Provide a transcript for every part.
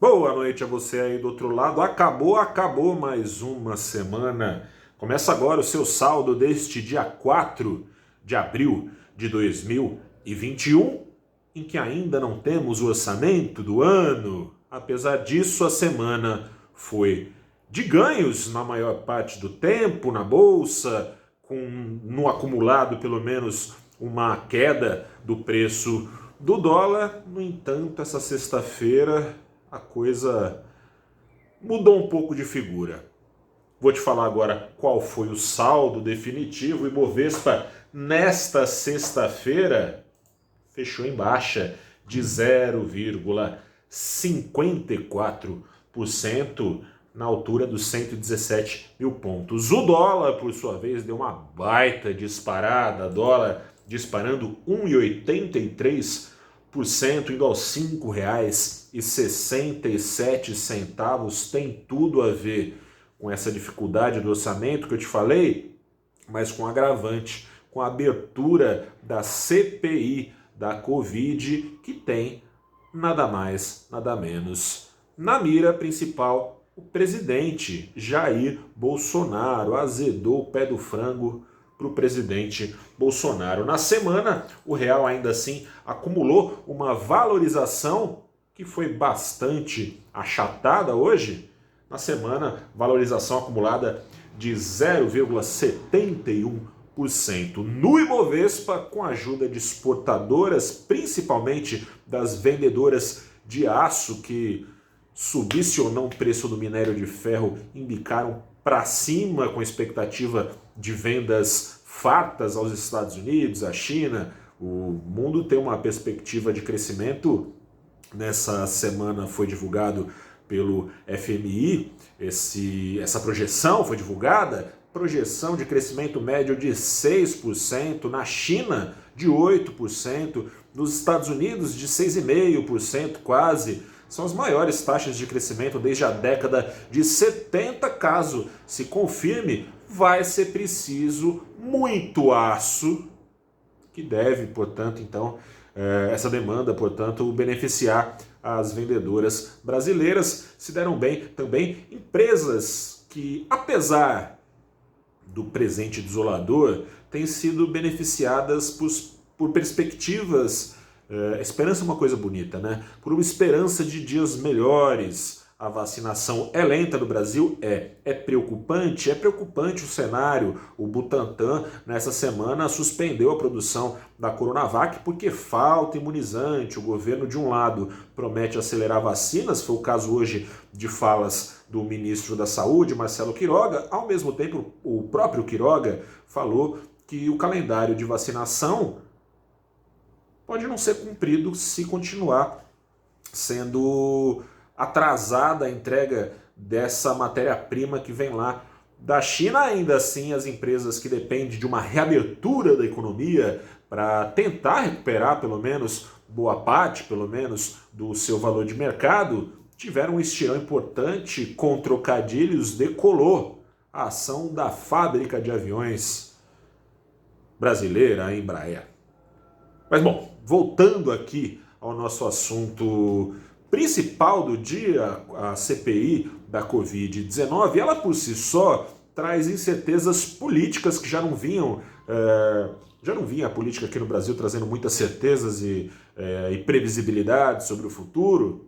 Boa noite a você aí do outro lado. Acabou mais uma semana. Começa agora o seu saldo deste dia 4 de abril de 2021, em que ainda não temos o orçamento do ano. Apesar disso, a semana foi de ganhos na maior parte do tempo na bolsa, com no acumulado pelo menos uma queda do preço do dólar. No entanto, essa sexta-feira a coisa mudou um pouco de figura. Vou te falar agora qual foi o saldo definitivo. O Ibovespa, nesta sexta-feira, fechou em baixa de 0,54%, na altura dos 117 mil pontos. O dólar, por sua vez, deu uma baita disparada. Dólar disparando 1,83%, indo aos R$ 5,67. Tem tudo a ver com essa dificuldade do orçamento que eu te falei, mas com agravante, com a abertura da CPI da Covid, que tem nada mais, nada menos na mira principal o presidente Jair Bolsonaro. Azedou o pé do frango para o presidente Bolsonaro. Na semana, o real ainda assim acumulou uma valorização que foi bastante achatada hoje. Na semana, valorização acumulada de 0,71%. No Ibovespa, com a ajuda de exportadoras, principalmente das vendedoras de aço, que subisse ou não o preço do minério de ferro, embicaram para cima com expectativa de vendas fartas aos Estados Unidos, à China. O mundo tem uma perspectiva de crescimento. Nessa semana foi divulgado pelo FMI, essa projeção foi divulgada, projeção de crescimento médio de 6%, na China de 8%, nos Estados Unidos de 6,5% quase. São as maiores taxas de crescimento desde a década de 70. Caso se confirme, vai ser preciso muito aço, que deve, portanto, então, essa demanda, portanto, beneficiar as vendedoras brasileiras. Se deram bem também empresas que, apesar do presente desolador, têm sido beneficiadas por perspectivas. Esperança é uma coisa bonita, né? Por uma esperança de dias melhores. A vacinação é lenta no Brasil? É preocupante? É preocupante o cenário. O Butantan, nessa semana, suspendeu a produção da Coronavac porque falta imunizante. O governo, de um lado, promete acelerar vacinas, foi o caso hoje de falas do ministro da Saúde, Marcelo Queiroga. Ao mesmo tempo, o próprio Queiroga falou que o calendário de vacinação pode não ser cumprido se continuar sendo atrasada a entrega dessa matéria-prima que vem lá da China. Ainda assim, as empresas que dependem de uma reabertura da economia para tentar recuperar pelo menos boa parte, pelo menos, do seu valor de mercado, tiveram um estirão importante. Com trocadilhos, decolou a ação da fábrica de aviões brasileira, a Embraer. Mas bom, voltando aqui ao nosso assunto principal do dia, a CPI da Covid-19, ela por si só traz incertezas políticas que já não vinha a política aqui no Brasil trazendo muitas certezas e previsibilidade sobre o futuro.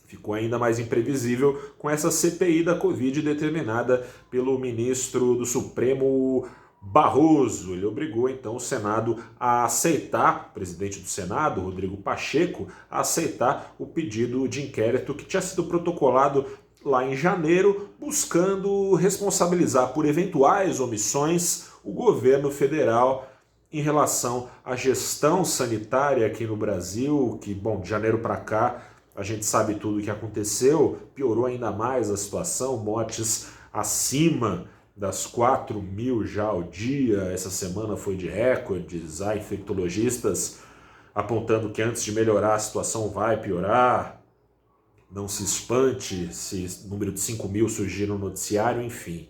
Ficou ainda mais imprevisível com essa CPI da Covid determinada pelo ministro do Supremo Barroso. Ele obrigou então o Senado a aceitar, o presidente do Senado, Rodrigo Pacheco, a aceitar o pedido de inquérito que tinha sido protocolado lá em janeiro, buscando responsabilizar por eventuais omissões o governo federal em relação à gestão sanitária aqui no Brasil, que, bom, de janeiro para cá, a gente sabe tudo o que aconteceu, piorou ainda mais a situação, mortes acima das 4.000 já ao dia. Essa semana foi de recordes. Há infectologistas apontando que antes de melhorar a situação vai piorar. Não se espante se o número de 5.000 surgir no noticiário, enfim.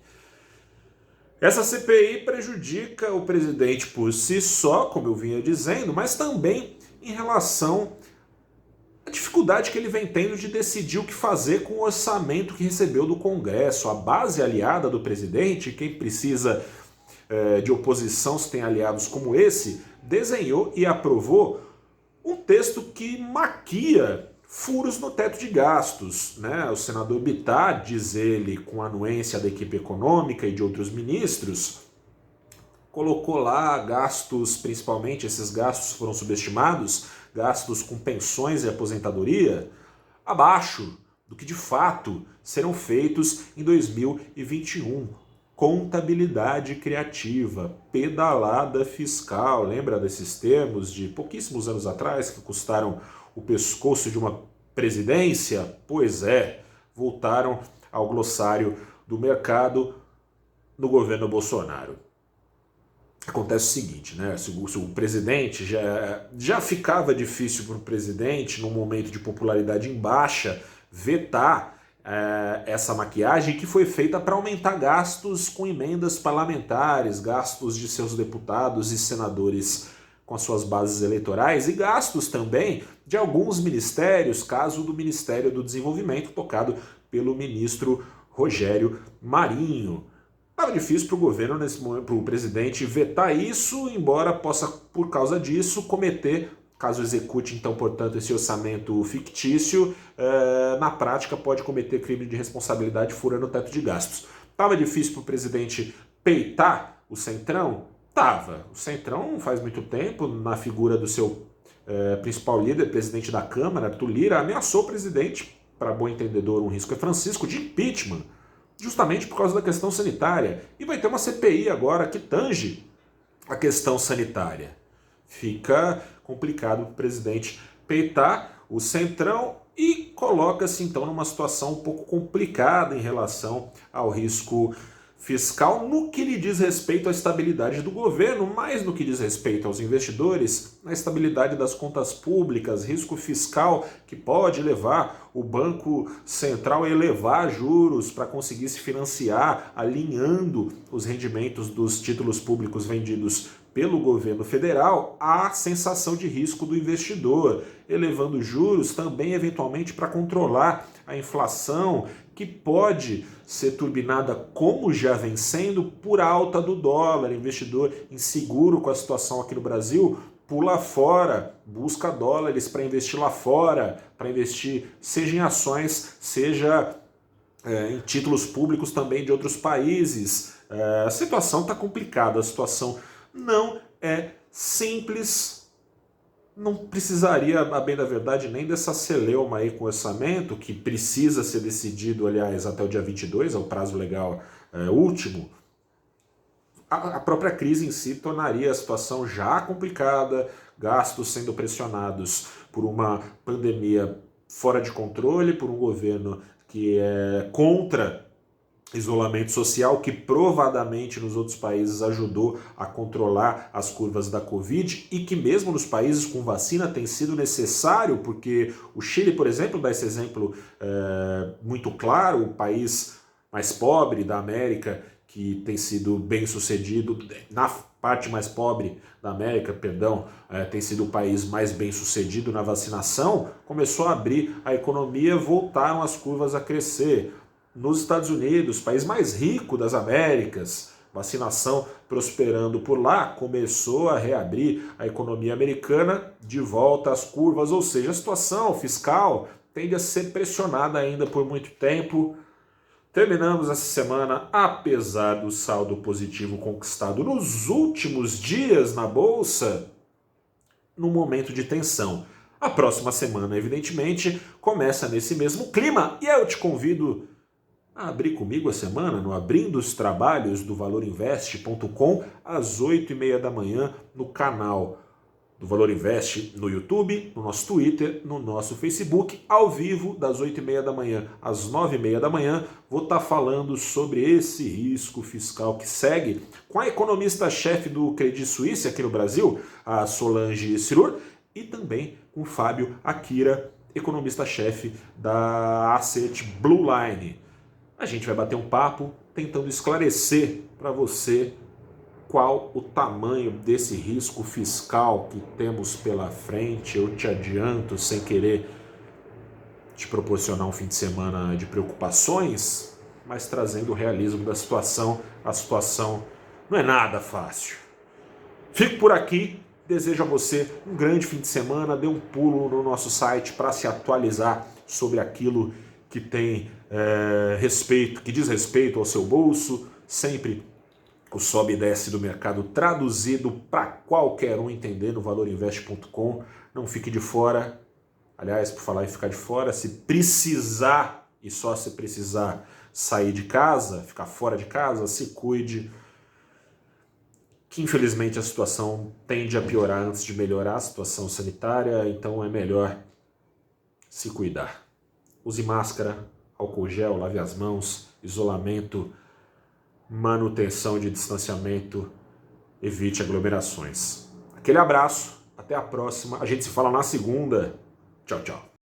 Essa CPI prejudica o presidente por si só, como eu vinha dizendo, mas também em relação à dificuldade que ele vem tendo de decidir o que fazer com o orçamento que recebeu do Congresso. A base aliada do presidente, quem precisa de oposição se tem aliados como esse, desenhou e aprovou um texto que maquia furos no teto de gastos, né? O senador Bittar, diz ele, com a anuência da equipe econômica e de outros ministros, colocou lá gastos, principalmente esses gastos foram subestimados, gastos com pensões e aposentadoria, abaixo do que de fato serão feitos em 2021. Contabilidade criativa, pedalada fiscal, lembra desses termos de pouquíssimos anos atrás que custaram o pescoço de uma presidência? Pois é, voltaram ao glossário do mercado no governo Bolsonaro. Acontece o seguinte, né? Se o presidente já ficava difícil para o presidente, num momento de popularidade em baixa, vetar essa maquiagem que foi feita para aumentar gastos com emendas parlamentares, gastos de seus deputados e senadores com as suas bases eleitorais e gastos também de alguns ministérios, caso do Ministério do Desenvolvimento, tocado pelo ministro Rogério Marinho. Estava difícil para o governo, nesse momento, para o presidente vetar isso, embora possa, por causa disso, cometer, caso execute, então, portanto, esse orçamento fictício, na prática pode cometer crime de responsabilidade furando o teto de gastos. Estava difícil para o presidente peitar o Centrão? Tava. O Centrão, faz muito tempo, na figura do seu principal líder, presidente da Câmara, Arthur Lira, ameaçou o presidente, para bom entendedor, um risco é Francisco, de impeachment, justamente por causa da questão sanitária. E vai ter uma CPI agora que tange a questão sanitária. Fica complicado para o presidente peitar o Centrão e coloca-se então numa situação um pouco complicada em relação ao risco fiscal no que lhe diz respeito à estabilidade do governo, mais no que diz respeito aos investidores, na estabilidade das contas públicas, risco fiscal que pode levar o Banco Central a elevar juros para conseguir se financiar, alinhando os rendimentos dos títulos públicos vendidos pelo governo federal à sensação de risco do investidor, elevando juros também eventualmente para controlar a inflação, que pode ser turbinada, como já vem sendo, por alta do dólar. Investidor inseguro com a situação aqui no Brasil pula fora, busca dólares para investir lá fora, para investir seja em ações, seja em títulos públicos também de outros países. A situação está complicada, a situação não é simples. Não precisaria, a bem da verdade, nem dessa celeuma aí com o orçamento, que precisa ser decidido, aliás, até o dia 22, é o prazo legal último. A própria crise em si tornaria a situação já complicada, gastos sendo pressionados por uma pandemia fora de controle, por um governo que é contra isolamento social, que provadamente nos outros países ajudou a controlar as curvas da Covid e que mesmo nos países com vacina tem sido necessário, porque o Chile, por exemplo, dá esse exemplo muito claro, o país mais pobre da América, que tem sido bem sucedido, na parte mais pobre da América, tem sido o país mais bem sucedido na vacinação, começou a abrir a economia, voltaram as curvas a crescer. Nos Estados Unidos, país mais rico das Américas, vacinação prosperando por lá, começou a reabrir a economia americana, de volta às curvas, ou seja, a situação fiscal tende a ser pressionada ainda por muito tempo. Terminamos essa semana, apesar do saldo positivo conquistado nos últimos dias na Bolsa, num momento de tensão. A próxima semana, evidentemente, começa nesse mesmo clima e eu te convido a abrir comigo a semana no Abrindo os Trabalhos do valorinvest.com às 8h30 da manhã no canal do Valor Invest no YouTube, no nosso Twitter, no nosso Facebook, ao vivo das 8h30 da manhã às 9h30 da manhã. Vou estar falando sobre esse risco fiscal que segue com a economista-chefe do Credit Suisse aqui no Brasil, a Solange Cirur, e também com o Fábio Akira, economista-chefe da Asset Blue Line. A gente vai bater um papo tentando esclarecer para você qual o tamanho desse risco fiscal que temos pela frente. Eu te adianto, sem querer te proporcionar um fim de semana de preocupações, mas trazendo o realismo da situação. A situação não é nada fácil. Fico por aqui, desejo a você um grande fim de semana, dê um pulo no nosso site para se atualizar sobre aquilo que tem respeito, que diz respeito ao seu bolso, sempre o sobe e desce do mercado traduzido para qualquer um entender no valorinvest.com. Não fique de fora. Aliás, por falar em ficar de fora, se precisar, e só se precisar sair de casa, ficar fora de casa, se cuide, que infelizmente a situação tende a piorar antes de melhorar, a situação sanitária, então é melhor se cuidar. Use máscara, álcool gel, lave as mãos, isolamento, manutenção de distanciamento, evite aglomerações. Aquele abraço, até a próxima, a gente se fala na segunda. Tchau, tchau.